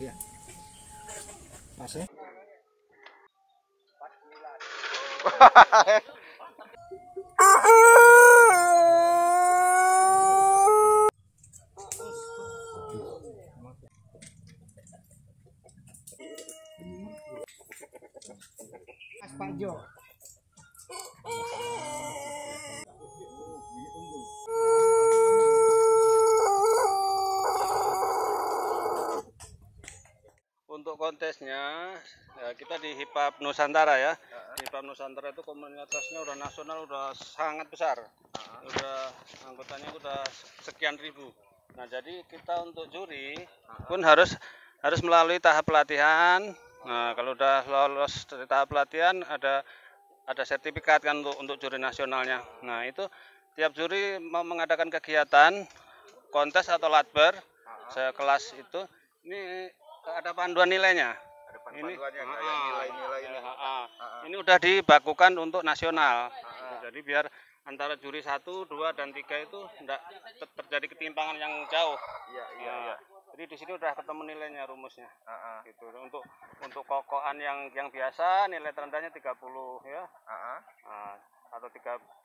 Iya. Pas ya. Mas Panjo. Untuk kontesnya ya, kita di Hipap Nusantara ya. Hipap Nusantara itu komunitasnya udah nasional, udah sangat besar. Udah anggotanya udah sekian ribu. Nah, jadi kita untuk juri pun harus melalui tahap pelatihan. Nah, kalau udah lolos dari tahap pelatihan ada sertifikat kan untuk juri nasionalnya. Nah, itu tiap juri mau mengadakan kegiatan kontes atau latber sekelas itu ini ada panduan nilainya. Ini nilai-nilai ini. Ini udah dibakukan untuk nasional. Jadi biar antara juri 1, 2, dan 3 itu tidak terjadi ketimpangan yang jauh. Iya. Jadi di sini udah ketemu nilainya, rumusnya. Gitu. Untuk kokoan yang biasa nilai terendahnya 30 ya. Atau 30,5.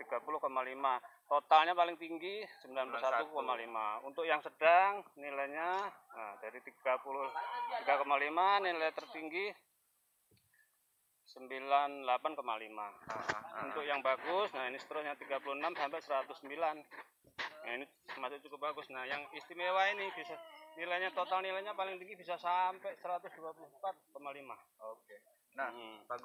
Totalnya paling tinggi 91,5. Untuk yang sedang nilainya dari 33,5, nilai tertinggi 98,5. Untuk yang bagus, nah ini seterusnya 36 sampai 109. Nah, ini termasuk cukup bagus. Nah, yang istimewa ini bisa nilainya, total nilainya paling tinggi bisa sampai 124,5. Oke. Nah, Pak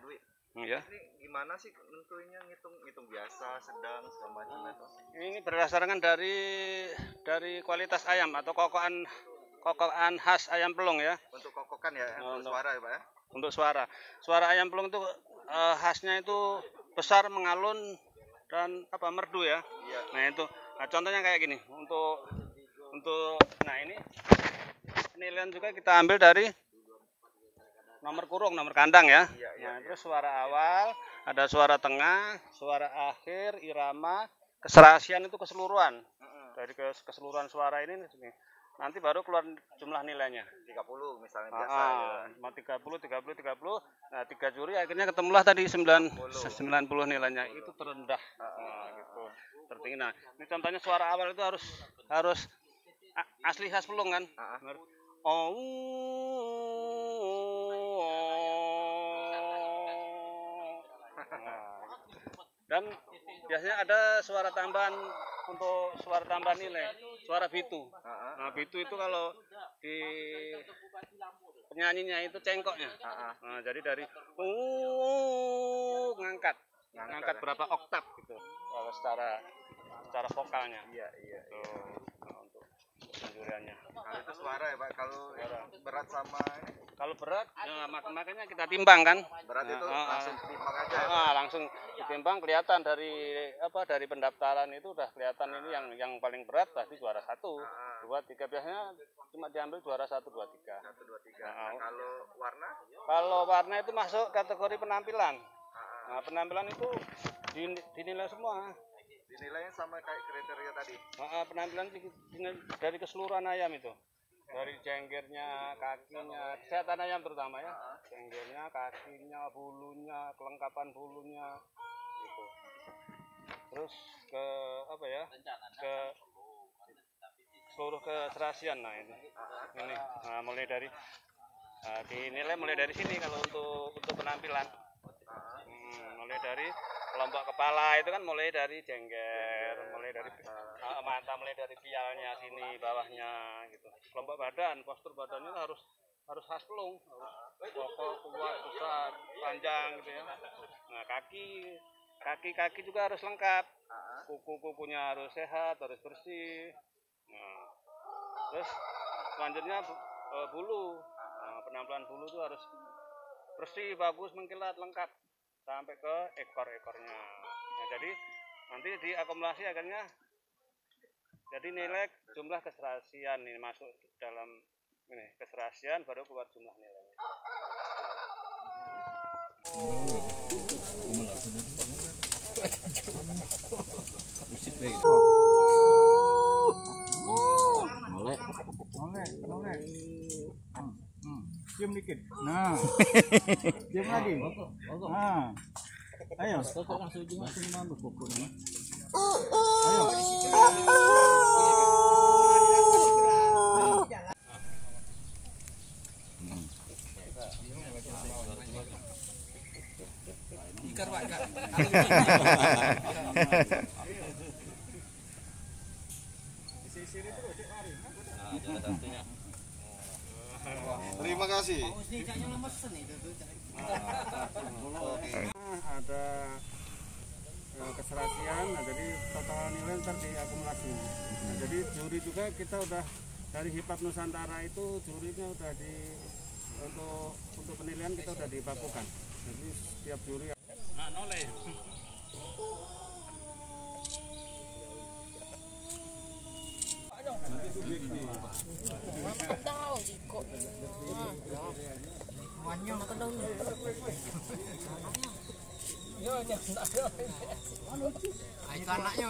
Dwi. Ya. Ini gimana sih nentuinnya, ngitung biasa, sedang, segala macam itu? Ini berdasarkan dari kualitas ayam atau kokoan khas ayam pelung ya. Untuk kokokan ya, untuk suara ya Pak ya? Untuk suara ayam pelung itu khasnya itu besar, mengalun, dan merdu ya. Iya. Nah itu, contohnya kayak gini. Untuk nah ini penilaian juga kita ambil dari nomor kurung, nomor kandang ya. Nah, terus suara awal, ada suara tengah, suara akhir, irama, keserasian itu keseluruhan. Dari keseluruhan suara ini nanti baru keluar jumlah nilainya. 30 misalnya biasa ya. 30. Nah, 3 juri akhirnya ketemulah tadi 90 nilainya. Itu terendah. Gitu. Tertinggi. Nah, ini contohnya suara awal itu harus asli khas pelung kan. Dan biasanya ada suara tambahan untuk suara tambahan nilai, suara bitu. Nah, bitu itu kalau di penyanyinya itu cengkoknya. Nah, jadi dari ngangkat berapa oktav gitu kalau secara vokalnya. Iya. Nah, untuk penjuriannya. Kalau itu suara ya Pak, kalau berat sama ini? Kalau berat, ya, makanya kita timbang kan. Berat itu langsung ditimbang aja ya? Langsung ditimbang, kelihatan dari pendaftaran itu udah kelihatan ini yang paling berat pasti juara 1, 2, 3. Biasanya cuma diambil juara 1, 2, 3. 1, 2, 3. Nah, kalau warna? Kalau warna itu masuk kategori penampilan. Nah, penampilan itu dinilai semua. Dinilainya sama kayak kriteria tadi? Penampilan dari keseluruhan ayam itu. Dari jenggernya, kakinya, kesehatan ayam terutama ya. Jenggernya, kakinya, bulunya, kelengkapan bulunya gitu. Terus ke ke seluruh keserasian. Nah ini. Nah, mulai dari dinilai mulai dari sini kalau untuk penampilan. Mulai dari kelompok kepala itu kan mulai dari jengger, mulai dari mata, mulai dari pialnya sini bawahnya gitu. Kelompok badan, postur badannya harus khas pelung, kokoh, kuat, besar, panjang gitu ya. Nah, kaki juga harus lengkap, kukunya harus sehat, harus bersih. Nah, terus selanjutnya bulu, penampilan bulu itu harus bersih, bagus, mengkilat, lengkap sampai ke ekor-ekornya. Nah, jadi nanti diakumulasi akhirnya jadi nilai jumlah keserasian ini masuk dalam ini keserasian baru keluar jumlah nilainya. Mulai Noleh. Cium dikit. Nah. Cium lagi. Nah. Ayo. Terima kasih. Ada keserasian, nah jadi total nilai ntar diakumulasi. Nah, jadi juri juga kita udah dari Hipap Nusantara itu jurinya udah untuk penilaian kita udah dibakukan. Jadi setiap juri. Nah, noleh. Ayo anaknya.